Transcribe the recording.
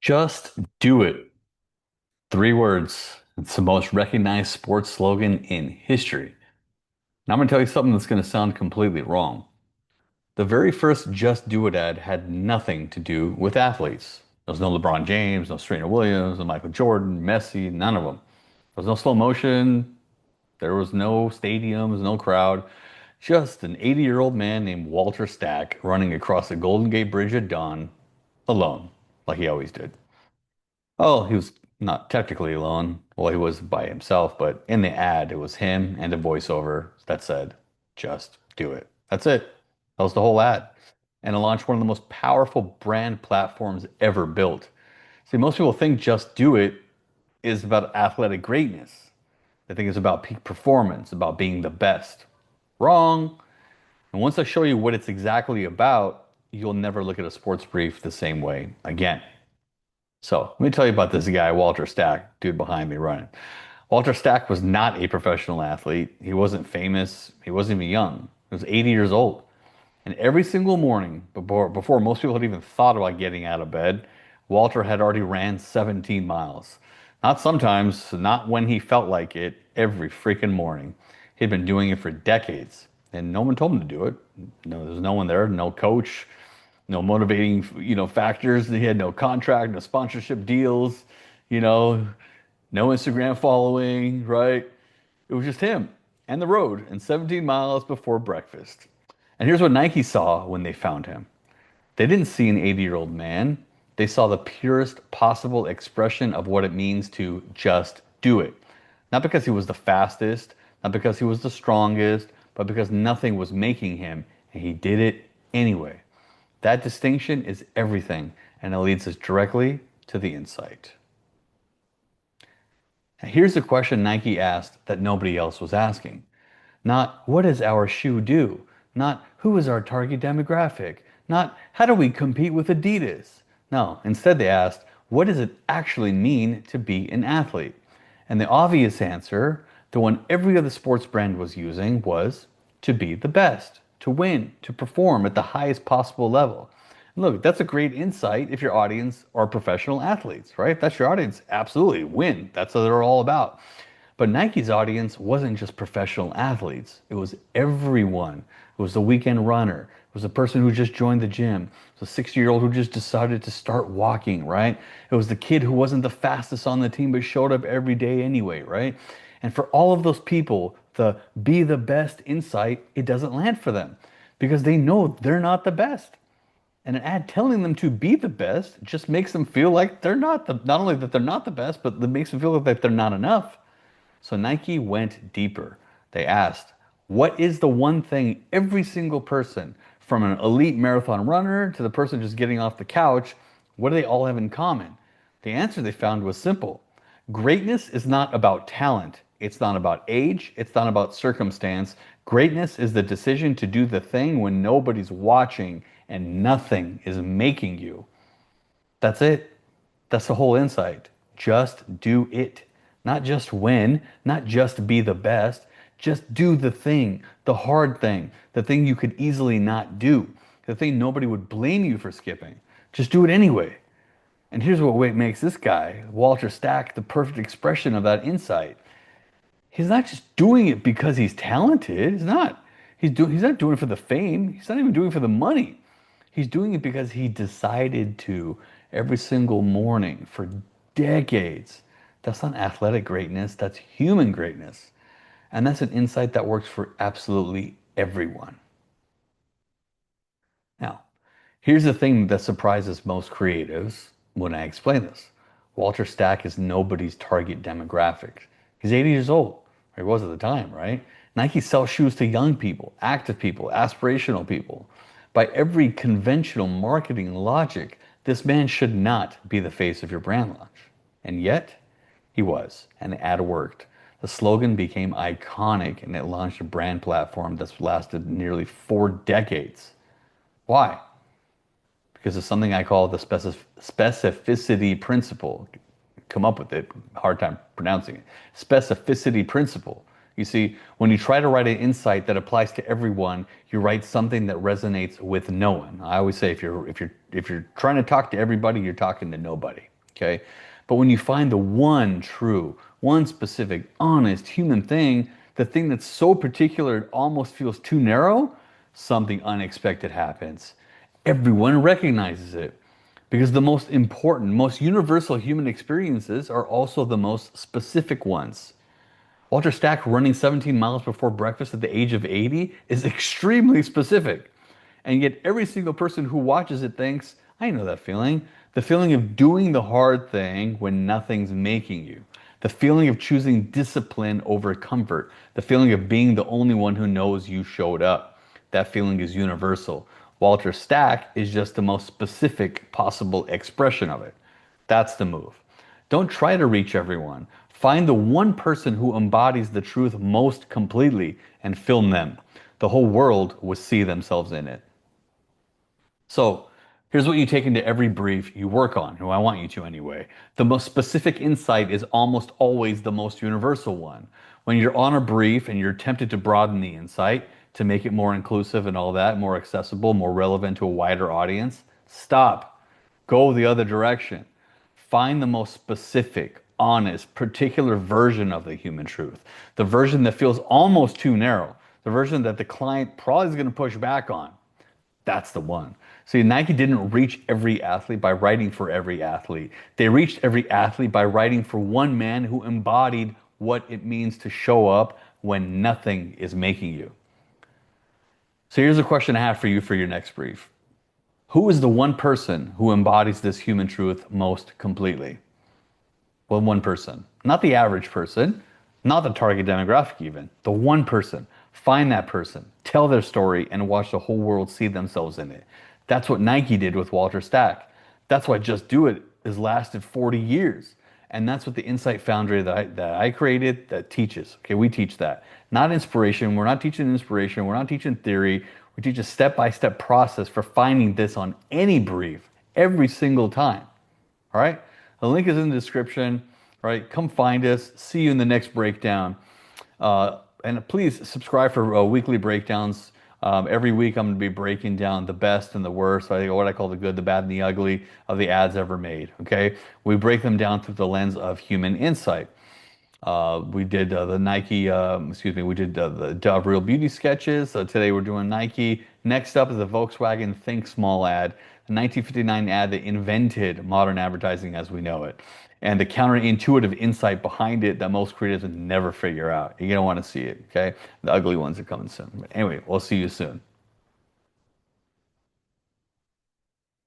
Just do it. 3 words. It's the most recognized sports slogan in history. Now I'm going to tell you something that's going to sound completely wrong. The very first Just Do It ad had nothing to do with athletes. There was no LeBron James, no Serena Williams, no Michael Jordan, Messi, none of them. There was no slow motion. There was no stadiums, no crowd. Just an 80-year-old man named Walter Stack running across the Golden Gate Bridge at dawn, alone, like he always did. Oh, he was not technically alone. Well, he was by himself, but in the ad, it was him and a voiceover that said, just do it. That's it. That was the whole ad. And it launched one of the most powerful brand platforms ever built. See, most people think just do it is about athletic greatness. They think it's about peak performance, about being the best. Wrong. And once I show you what it's exactly about, you'll never look at a sports brief the same way again. So let me tell you about this guy, Walter Stack, dude behind me running. Walter Stack was not a professional athlete. He wasn't famous. He wasn't even young. He was 80 years old. And every single morning, before most people had even thought about getting out of bed, Walter had already ran 17 miles. Not sometimes, not when he felt like it, every freaking morning. He'd been doing it for decades, and no one told him to do it. No, there's no one there, no coach, no motivating, factors. He had no contract, no sponsorship deals, you know, no Instagram following, right? It was just him and the road and 17 miles before breakfast. And here's what Nike saw when they found him. They didn't see an 80-year-old man. They saw the purest possible expression of what it means to just do it. Not because he was the fastest, not because he was the strongest, but because nothing was making him, and he did it anyway. That distinction is everything, and it leads us directly to the insight. Now, here's the question Nike asked that nobody else was asking. Not what does our shoe do? Not who is our target demographic? Not how do we compete with Adidas? No, instead they asked, what does it actually mean to be an athlete? And the obvious answer, the one every other sports brand was using, was to be the best, to win, to perform at the highest possible level. And look, that's a great insight if your audience are professional athletes, right? If that's your audience, absolutely win. That's what they're all about. But Nike's audience wasn't just professional athletes. It was everyone. It was the weekend runner. It was the person who just joined the gym. It was a 60-year-old who just decided to start walking, right? It was the kid who wasn't the fastest on the team but showed up every day anyway, right? And for all of those people, the be the best insight, it doesn't land for them because they know they're not the best. And an ad telling them to be the best just makes them feel like they're not only that they're not the best, but it makes them feel like they're not enough. So Nike went deeper. They asked, what is the one thing every single person, from an elite marathon runner to the person just getting off the couch, what do they all have in common? The answer they found was simple. Greatness is not about talent. It's not about age. It's not about circumstance. Greatness is the decision to do the thing when nobody's watching and nothing is making you. That's it. That's the whole insight. Just do it. Not just win, not just be the best. Just do the thing, the hard thing, the thing you could easily not do, the thing nobody would blame you for skipping. Just do it anyway. And here's what makes this guy, Walter Stack, the perfect expression of that insight. He's not just doing it because he's talented. He's not. He's not doing it for the fame. He's not even doing it for the money. He's doing it because he decided to every single morning for decades. That's not athletic greatness, that's human greatness. And that's an insight that works for absolutely everyone. Now, here's the thing that surprises most creatives when I explain this. Walter Stack is nobody's target demographic. He's 80 years old, or he was at the time, right? Nike sells shoes to young people, active people, aspirational people. By every conventional marketing logic, this man should not be the face of your brand launch. And yet, he was, and the ad worked. The slogan became iconic and it launched a brand platform that's lasted nearly 4 decades. Why? Because of something I call the specificity principle. Come up with it, hard time pronouncing it. Specificity principle. You see, when you try to write an insight that applies to everyone, you write something that resonates with no one. I always say if you're trying to talk to everybody, you're talking to nobody, Okay. But when you find the one true, one specific, honest human thing, the thing that's so particular it almost feels too narrow, something unexpected happens. Everyone recognizes it because the most important, most universal human experiences are also the most specific ones. Walter Stack running 17 miles before breakfast at the age of 80 is extremely specific. And yet, every single person who watches it thinks, I know that feeling. The feeling of doing the hard thing when nothing's making you. The feeling of choosing discipline over comfort. The feeling of being the only one who knows you showed up. That feeling is universal. Walter Stack is just the most specific possible expression of it. That's the move. Don't try to reach everyone. Find the one person who embodies the truth most completely and film them. The whole world will see themselves in it. So here's what you take into every brief you work on, who I want you to anyway. The most specific insight is almost always the most universal one. When you're on a brief and you're tempted to broaden the insight, to make it more inclusive and all that, more accessible, more relevant to a wider audience, stop. Go the other direction. Find the most specific, honest, particular version of the human truth. The version that feels almost too narrow. The version that the client probably is going to push back on. That's the one. See, Nike didn't reach every athlete by writing for every athlete. They reached every athlete by writing for one man who embodied what it means to show up when nothing is making you. So here's a question I have for you for your next brief. Who is the one person who embodies this human truth most completely? Well, one person. Not the average person, not the target demographic even. The one person. Find that person, tell their story, and watch the whole world see themselves in it. That's what Nike did with Walter Stack. That's why Just Do It has lasted 40 years. And that's what the Insight Foundry that I created that teaches. Okay, we teach that. Not inspiration. We're not teaching inspiration. We're not teaching theory. We teach a step-by-step process for finding this on any brief every single time. All right? The link is in the description. All right? Come find us. See you in the next breakdown. And please subscribe for weekly breakdowns. Every week I'm going to be breaking down the best and the worst, what I call the good, the bad, and the ugly of the ads ever made. Okay, we break them down through the lens of human insight. We did the Nike, we did the Dove Real Beauty sketches. So today we're doing Nike. Next up is the Volkswagen Think Small ad, the 1959 ad that invented modern advertising as we know it. And the counterintuitive insight behind it that most creatives would never figure out. You're going to want to see it, okay? The ugly ones are coming soon. But anyway, we'll see you soon.